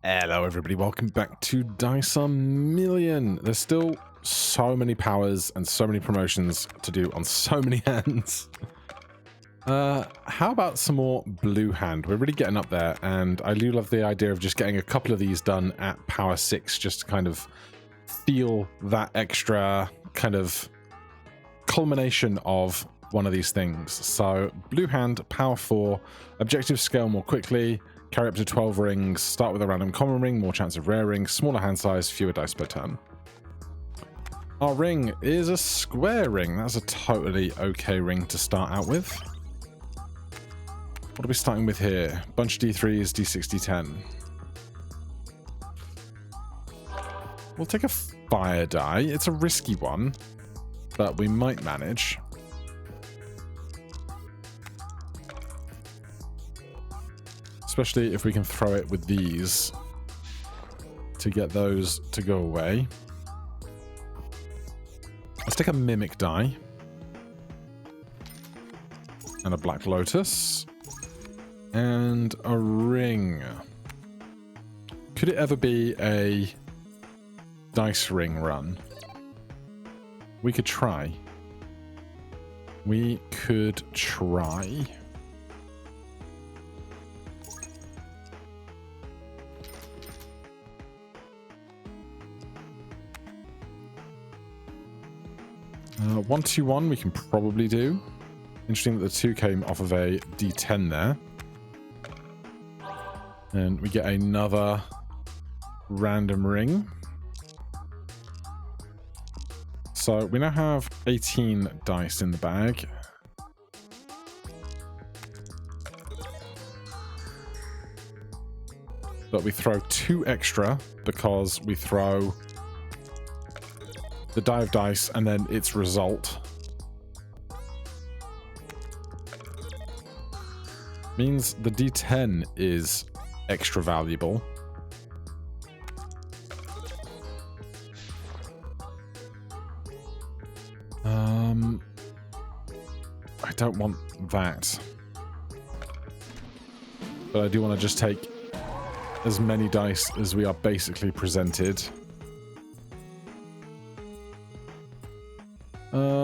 Hello everybody, welcome back to Dice a Million. There's still so many powers and so many promotions to do on so many hands. How about some more blue hand? We're really getting up there, and I do love the idea of just getting a couple of these done at power 6, just to kind of feel that extra kind of culmination of one of these things. So blue hand, power 4, objectives scale more quickly, carry up to 12 rings, start with a random common ring, more chance of rare rings, smaller hand size, fewer dice per turn. Our ring is a square ring. That's a totally okay ring to start out with. What are we starting with here? Bunch of D3s, D6, D10. We'll take a fire die. It's a risky one, but we might manage. Especially if we can throw it with these to get those to go away. Let's take a mimic die. And a black lotus. And a ring. Could it ever be a dice ring run? We could try. We could try. Uh, 1-2-1 we can probably do. Interesting that the 2 came off of a D10 there. And we get another random ring. So we now have 18 dice in the bag. But we throw 2 extra because we throw the die of dice and then its result. Means the D10 is extra valuable. I don't want that. But I do want to just take as many dice as we are basically presented.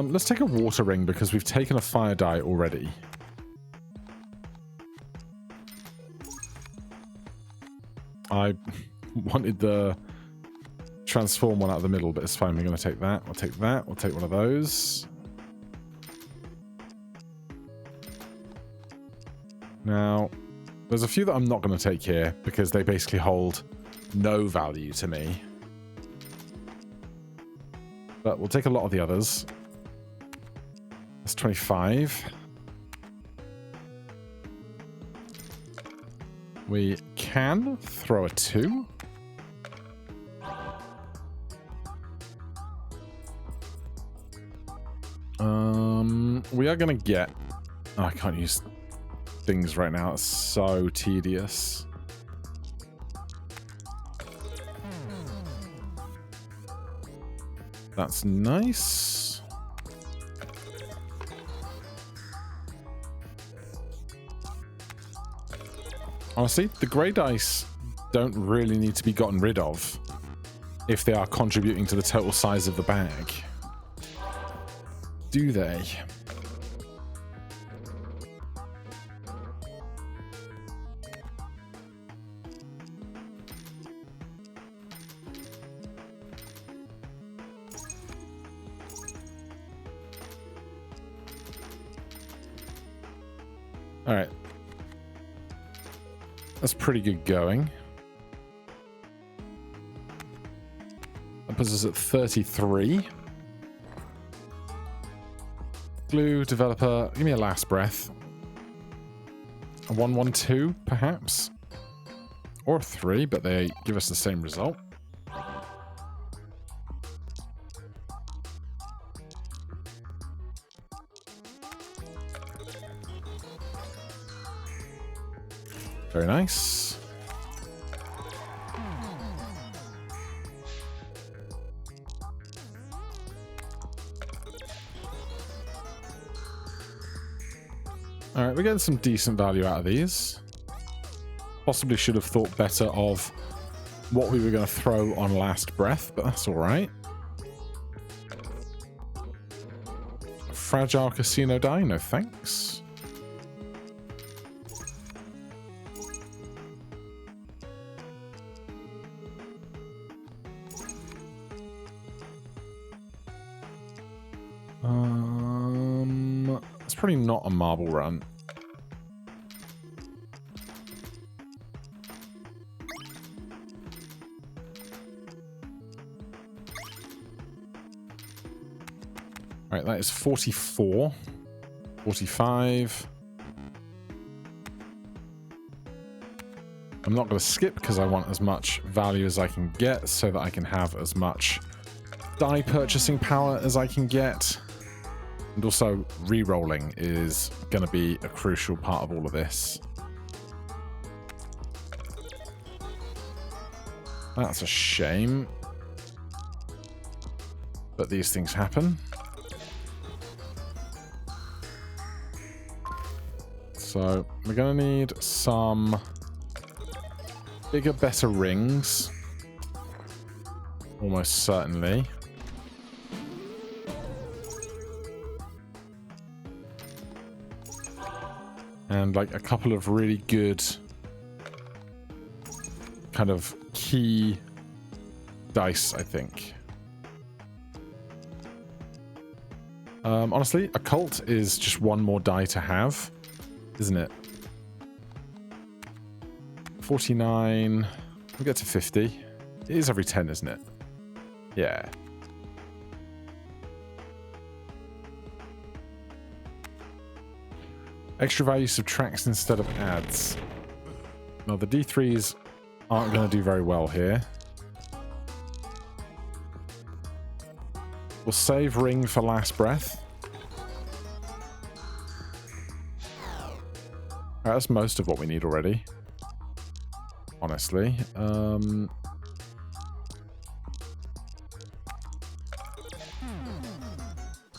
Let's take a water ring because we've taken a fire die already. I wanted the transform one out of the middle, but it's fine. We're going to take that. We'll take that. We'll take one of those. Now, there's a few that I'm not going to take here because they basically hold no value to me. But we'll take a lot of the others. That's 25. We can throw a 2. We are going to get... Oh, I can't use things right now. It's so tedious. That's nice. Honestly, the grey dice don't really need to be gotten rid of if they are contributing to the total size of the bag. Do they? All right. That's pretty good going. That puts us at 33. Glue, developer, give me a last breath. A 1-1-2, perhaps? Or a 3, but they give us the same result. Very nice. Alright, we're getting some decent value out of these. Possibly should have thought better of what we were going to throw on last breath, but that's all right. Fragile casino die? No thanks. It's probably not a marble run. Right, that is 44. 45. I'm not going to skip because I want as much value as I can get so that I can have as much die purchasing power as I can get. And also, re-rolling is going to be a crucial part of all of this. That's a shame. But these things happen. So, we're going to need some bigger, better rings. Almost certainly. And like a couple of really good kind of key dice, I think. Honestly, occult is just one more die to have, isn't it? 49. We'll get to 50. It is every 10, isn't it? Yeah. Extra value subtracts instead of adds. Well, the D3s aren't going to do very well here. We'll save ring for last breath. Right, that's most of what we need already. Honestly. A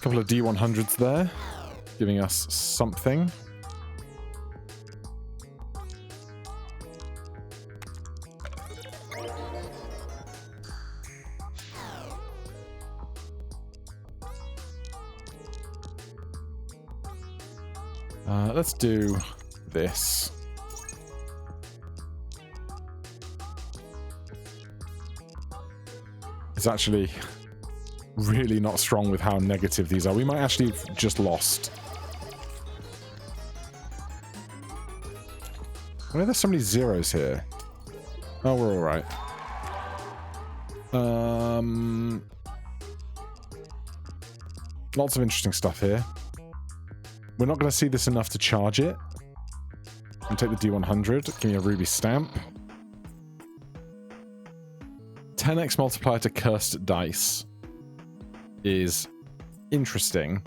couple of D100s there, giving us something. Let's do this. It's actually really not strong with how negative these are. We might actually have just lost. Why are there so many zeros here? Oh, we're alright. Lots of interesting stuff here. We're not going to see this enough to charge it. I'll take the D100. Give me a ruby stamp. 10x multiplier to cursed dice is interesting,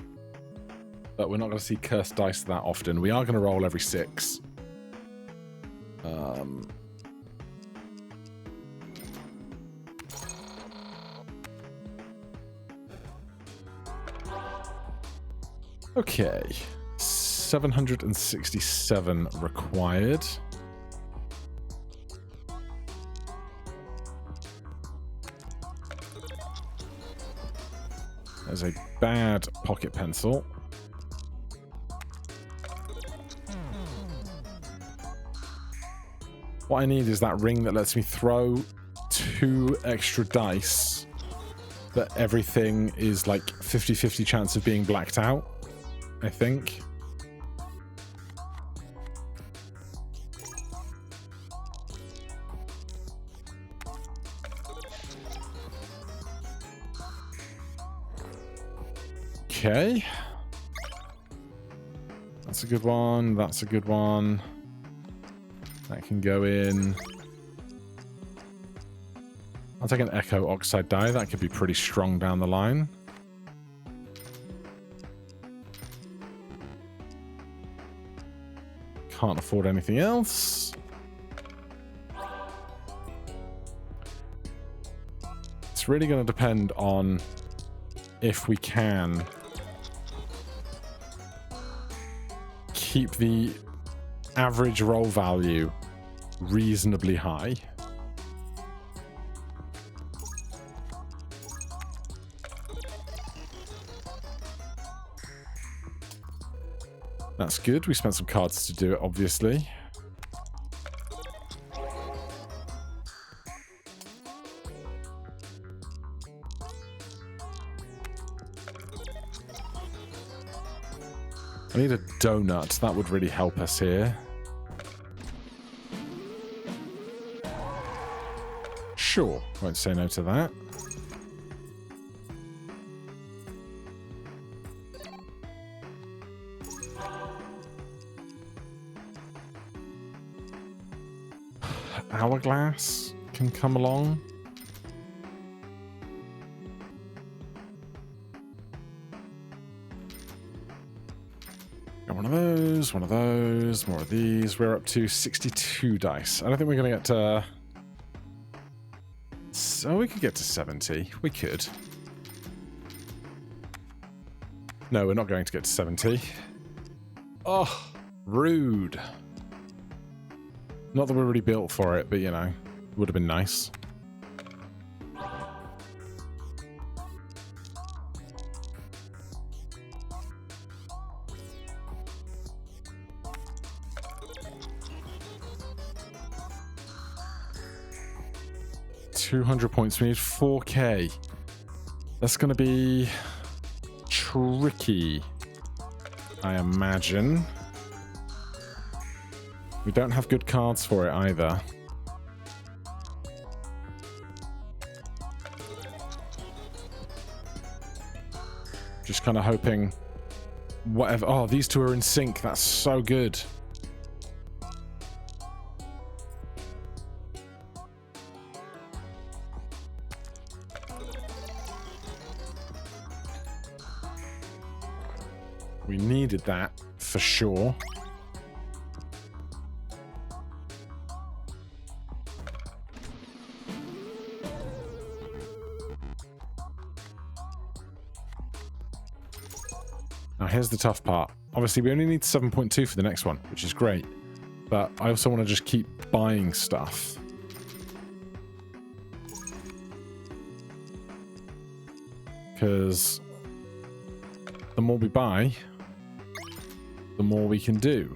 but we're not going to see cursed dice that often. We are going to roll every 6. Okay. 767 required. There's a bad pocket pencil. What I need is that ring that lets me throw 2 extra dice, that everything is like 50-50 chance of being blacked out, I think. Okay. That's a good one. That's a good one. That can go in. I'll take an Echo Oxide die. That could be pretty strong down the line. Can't afford anything else. It's really going to depend on if we can keep the average roll value reasonably high. That's good. We spent some cards to do it, obviously. I need a donut. That would really help us here. Sure. Won't say no to that. Hourglass can come along. Got one of those, more of these. We're up to 62 dice. I don't think we're going to get to... So we could get to 70. We could. No, we're not going to get to 70. Oh, rude. Not that we're really built for it, but, you know, would have been nice. $200 points. We need 4K. That's going to be tricky, I imagine. We don't have good cards for it either. Just kind of hoping whatever... Oh, these two are in sync. That's so good. We needed that for sure. Now here's the tough part. Obviously we only need 7.2 for the next one, which is great. But I also want to just keep buying stuff. Because the more we buy, the more we can do.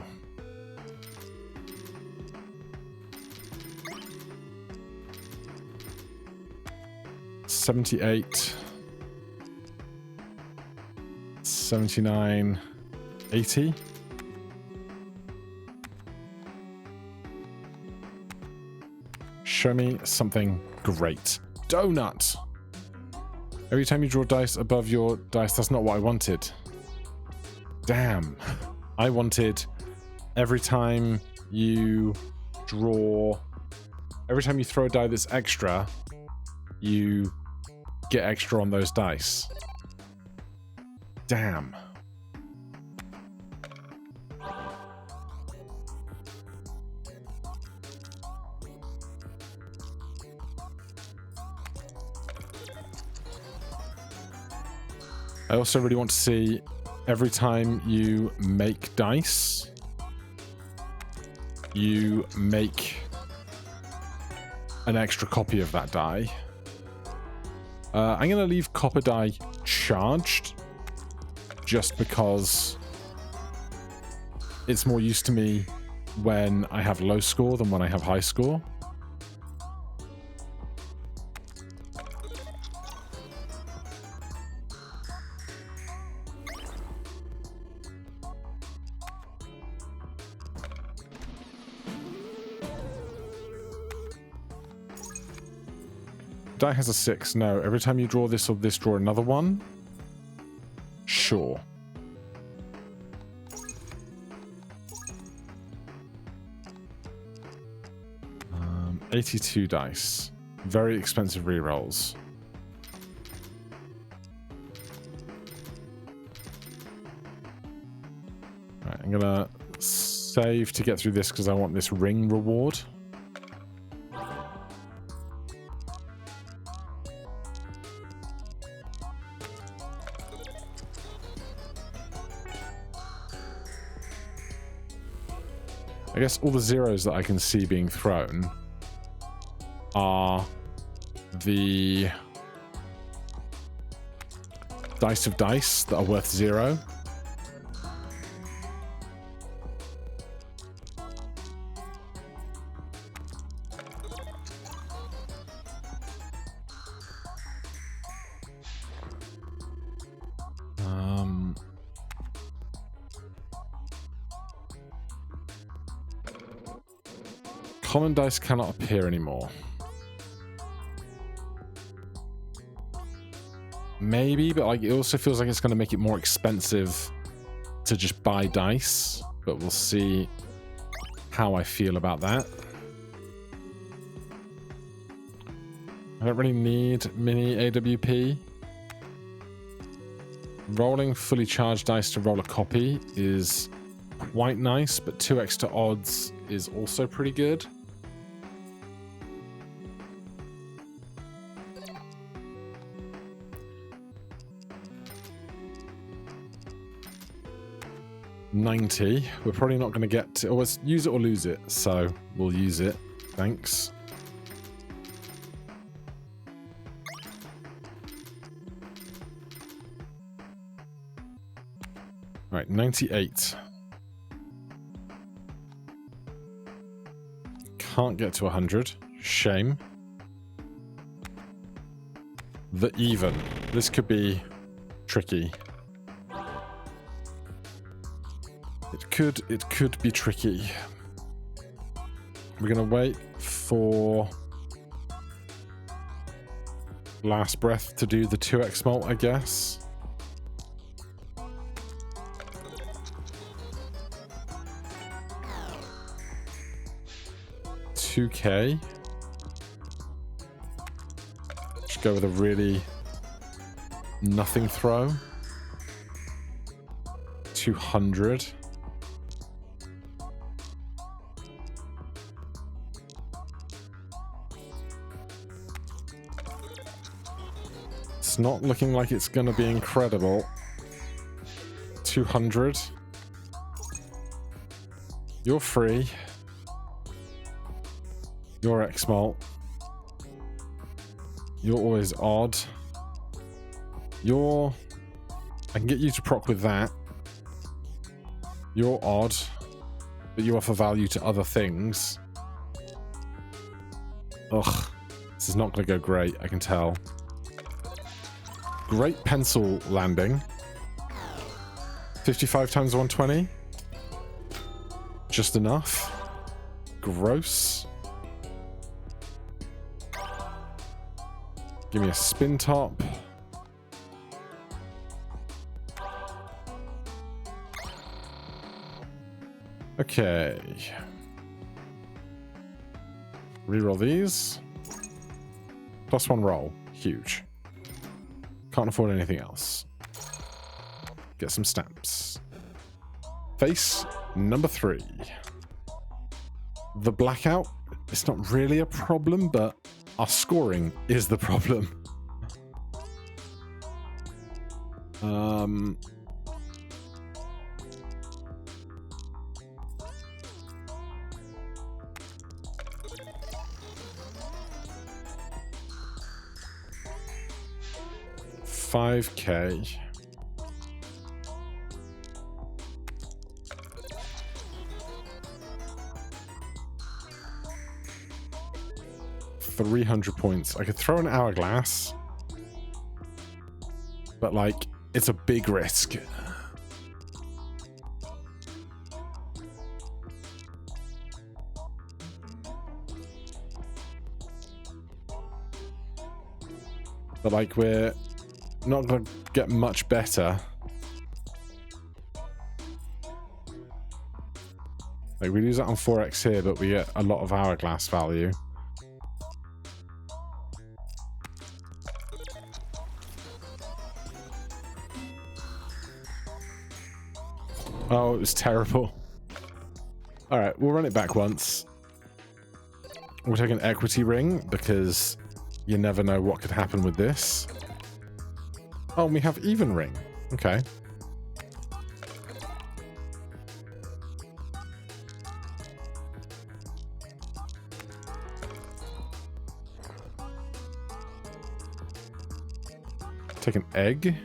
$78, 79, 80. Show me something great. Donut! Every time you draw dice above your dice, that's not what I wanted. Damn. I wanted every time you draw... Every time you throw a die that's extra, you get extra on those dice. Damn. I also really want to see every time you make dice, you make an extra copy of that die. I'm going to leave copper die charged just because it's more use to me when I have low score than when I have high score. Die has a 6. No. Every time you draw this or this, draw another one? Sure. Um, 82 dice. Very expensive rerolls. Right, I'm gonna save to get through this because I want this ring reward. I guess all the zeros that I can see being thrown are the dice of dice that are worth 0. Common dice cannot appear anymore. Maybe, but like it also feels like it's going to make it more expensive to just buy dice. But we'll see how I feel about that. I don't really need mini AWP. Rolling fully charged dice to roll a copy is quite nice, but 2x to odds is also pretty good. $90. We're probably not going to get to... Oh, it's use it or lose it, so we'll use it. Thanks. Right, 98. Can't get to 100. Shame. The even. This could be tricky. It could be tricky. We're gonna wait for last breath to do the 2x mult, I guess. $2K. Just go with a really nothing throw. 200. It's not looking like it's going to be incredible. 200. You're free. You're X-Malt. You're always odd. You're... I can get you to proc with that. You're odd, but you offer value to other things. Ugh. This is not going to go great, I can tell. Great pencil landing. 55 times 120. Just enough. Gross. Give me a spin top. Okay. Reroll these. +1 roll. Huge. Can't afford anything else. Get some stamps. Face number 3. The blackout. It's not really a problem, but our scoring is the problem. 5K. $300 points. I could throw an hourglass, but like it's a big risk. But like we're not going to get much better. Like we lose that on 4x here, but we get a lot of hourglass value. Oh, it was terrible. Alright, we'll run it back once. We'll take an equity ring, because you never know what could happen with this. Oh, we have even ring. Okay. Take an egg.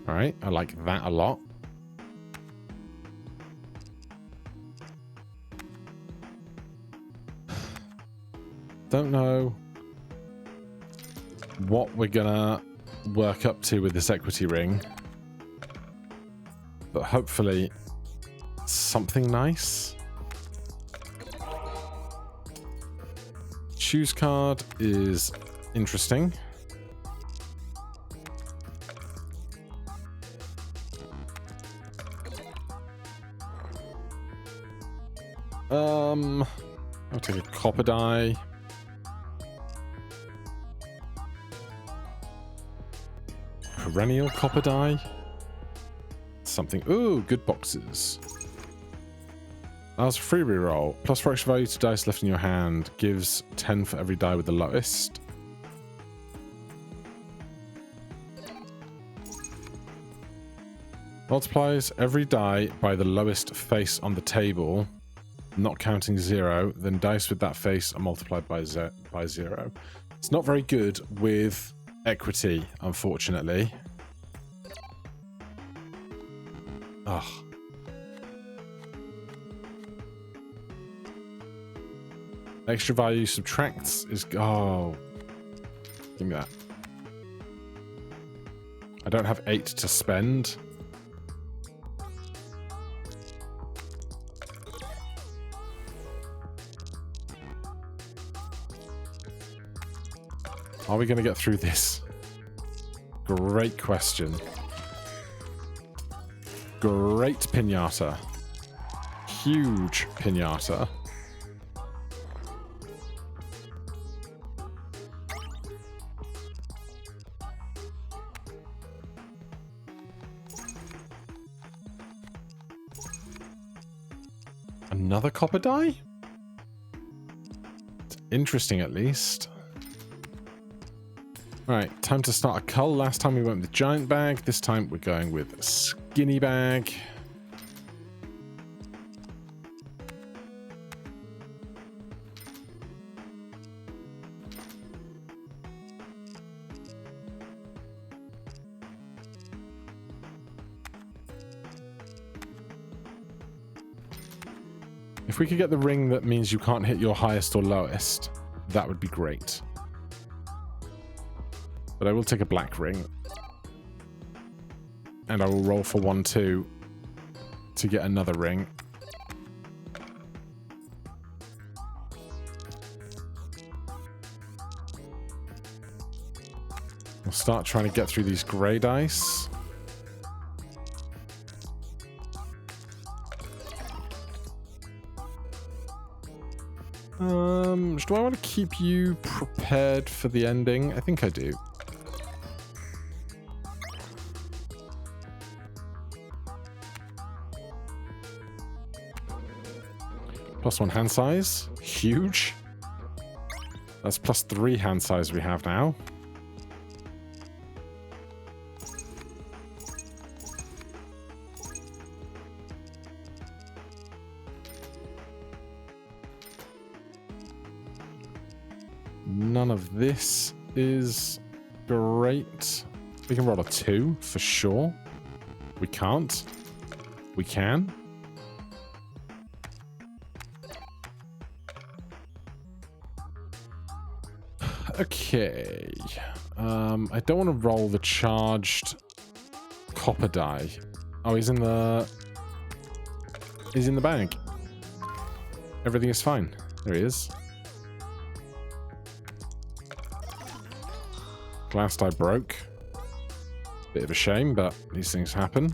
Alright, I like that a lot. Don't know what we're gonna work up to with this equity ring. But hopefully something nice. Choose card is interesting. I'll take a copper die. Perennial copper die. Something. Ooh, good boxes. Allows free reroll. Plus for extra value to dice left in your hand. Gives 10 for every die with the lowest. Multiplies every die by the lowest face on the table, not counting 0. Then dice with that face are multiplied by 0. It's not very good with equity, unfortunately. Ugh. Extra value subtracts is... Oh. Give me that. I don't have 8 to spend. Are we going to get through this? Great question. Great pinata. Huge pinata. Another copper die? It's interesting, at least. Alright, time to start a cull. Last time we went with giant bag. This time we're going with skinny bag. If we could get the ring that means you can't hit your highest or lowest, that would be great. But I will take a black ring. And I will roll for 1-2 to get another ring. We'll start trying to get through these grey dice. Do I want to keep you prepared for the ending? I think I do. +1 hand size. Huge. That's +3 hand size we have now. None of this is great. We can roll a 2 for sure. We can't. We can. Okay. I don't want to roll the charged copper die. Oh, he's in the bag. Everything is fine. There he is. Glass die broke. Bit of a shame, but these things happen.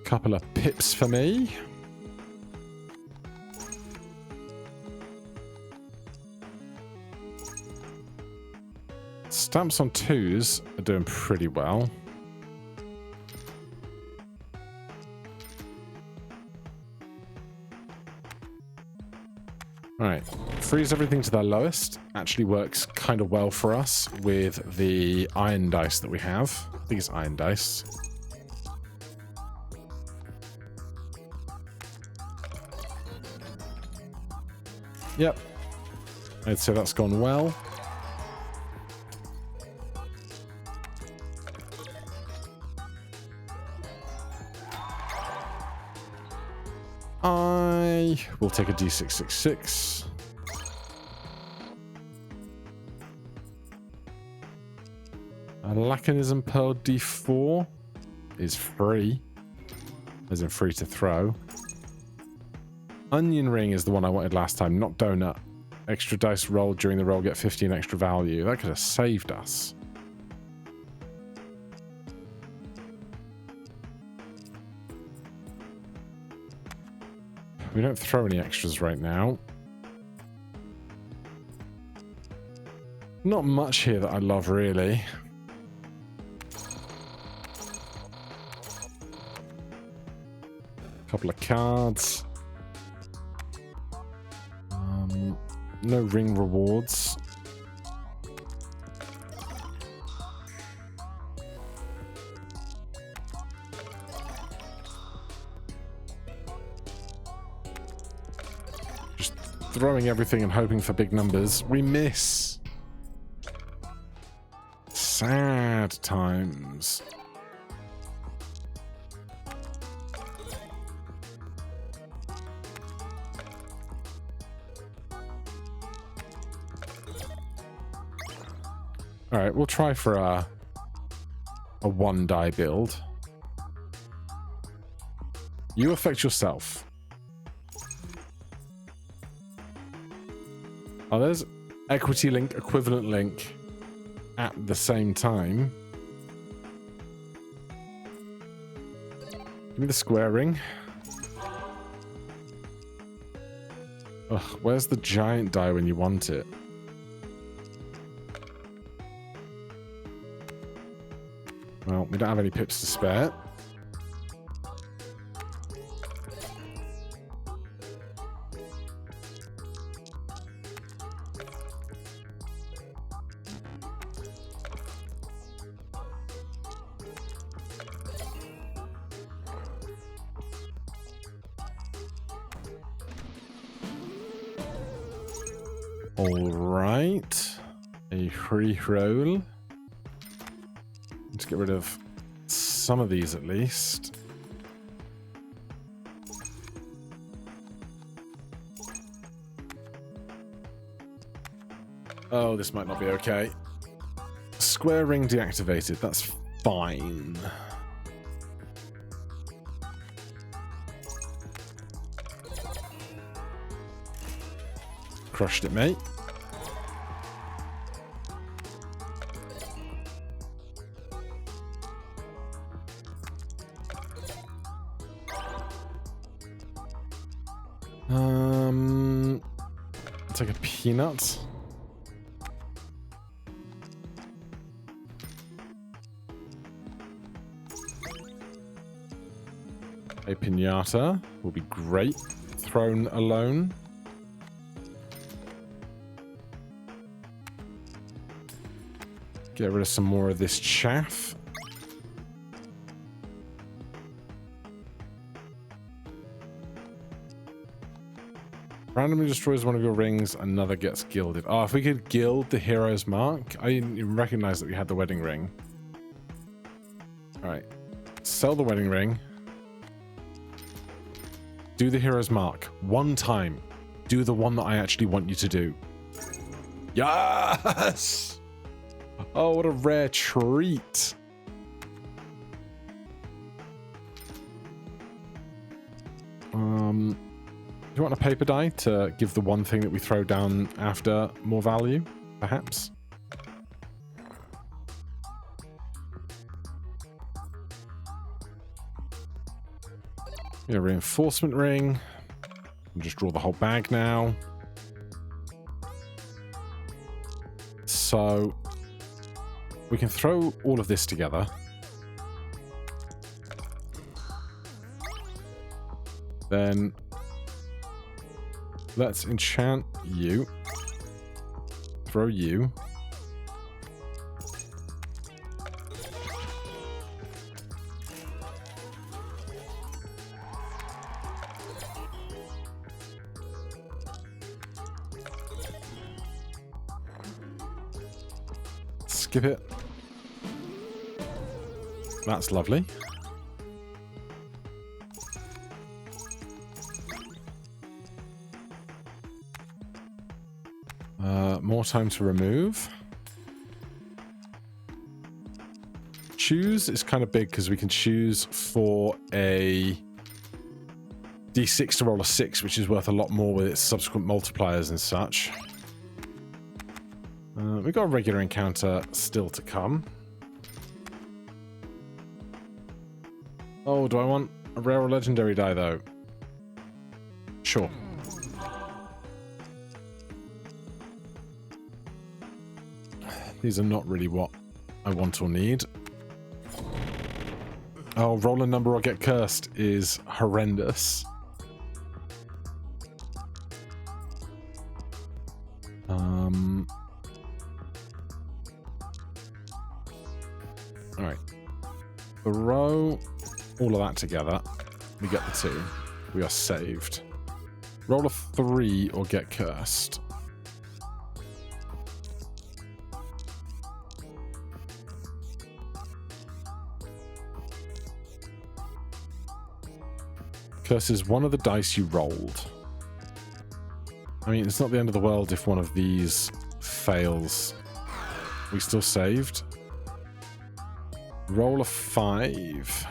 Couple of pips for me. Stamps on 2s are doing pretty well. Alright, freeze everything to their lowest. Actually works kind of well for us with the iron dice that we have. I think it's iron dice. Yep. I'd say that's gone well. we'll take a D666. A Lacanism Pearl D4 is free, as in free to throw. Onion Ring is the one I wanted last time, not Donut. Extra dice rolled during the roll, get 15 extra value. That could have saved us. We don't throw any extras right now. Not much here that I love, really. Couple of cards. No ring rewards. Just throwing everything and hoping for big numbers. We miss. Sad times. All right, we'll try for a one die build. You affect yourself. Oh, there's equity link, equivalent link at the same time. Give me the square ring. Ugh, where's the giant die when you want it? Well, we don't have any pips to spare. All right. A free roll. Let's get rid of some of these at least. Oh, this might not be okay. Square ring deactivated. That's fine. Crushed it, mate. Take a peanut. A pinata will be great. Thrown alone. Get rid of some more of this chaff. Randomly destroys one of your rings, another gets gilded. Oh, if we could gild the hero's mark. I didn't even recognize that we had the wedding ring. Alright. Sell the wedding ring. Do the hero's mark. One time. Do the one that I actually want you to do. Yes! Oh, what a rare treat. Do you want a paper die to give the one thing that we throw down after more value, perhaps? Yeah, reinforcement ring. I'll just draw the whole bag now. So we can throw all of this together. Then let's enchant you. Throw you. Skip it. That's lovely. More time to remove. Choose is kind of big because we can choose for a D6 to roll a 6, which is worth a lot more with its subsequent multipliers and such. We've got a regular encounter still to come. Oh, do I want a rare or legendary die, though? Sure. These are not really what I want or need. Oh, roll a number or get cursed is horrendous. Alright. Throw all of that together. We get the 2. We are saved. Roll a 3 or get cursed. Curse is one of the dice you rolled. I mean, it's not the end of the world if one of these fails. We still saved. Roll a 5.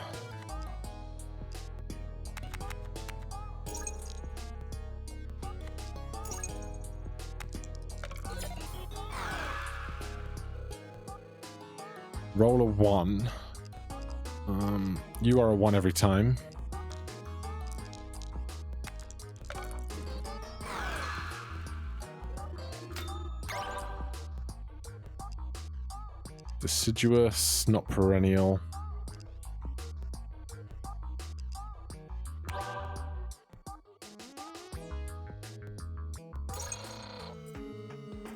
Roll a 1. You are a 1 every time. Deciduous, not perennial.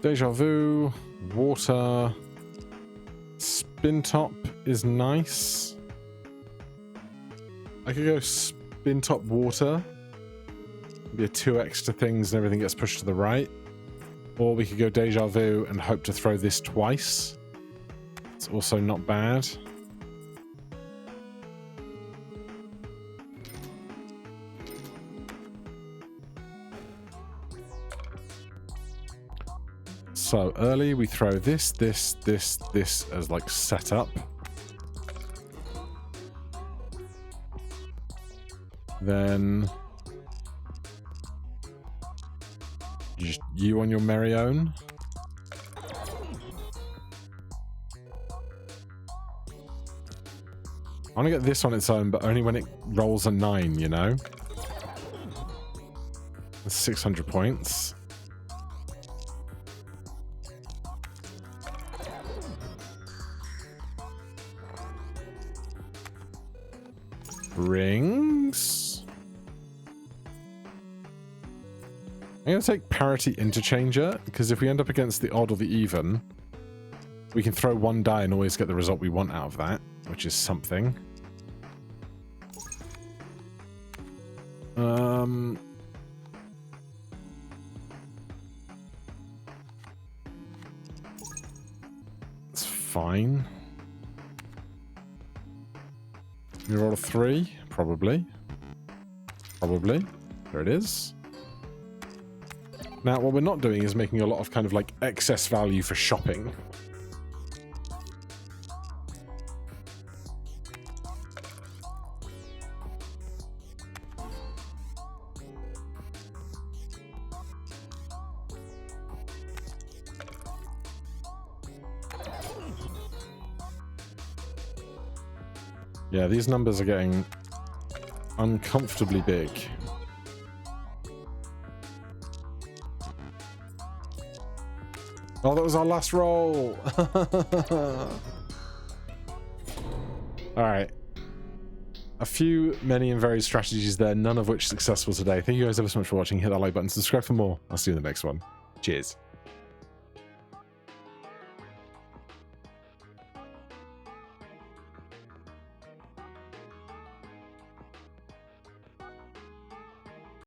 Deja vu, water. Spin top is nice. I could go spin top water. Be a 2 extra things and everything gets pushed to the right. Or we could go deja vu and hope to throw this twice. It's also not bad. So early we throw this as like setup. Then just you on your merry own. I want to get this on its own, but only when it rolls a 9, you know? That's 600 points. Rings. I'm going to take parity interchanger, because if we end up against the odd or the even, we can throw 1 die and always get the result we want out of that, which is something. It's fine. You roll a 3? Probably. Probably. There it is. Now, what we're not doing is making a lot of kind of like excess value for shopping. Yeah, these numbers are getting uncomfortably big. Oh, that was our last roll! Alright. A few, many and varied strategies there, none of which successful today. Thank you guys ever so much for watching. Hit that like button, subscribe for more. I'll see you in the next one. Cheers.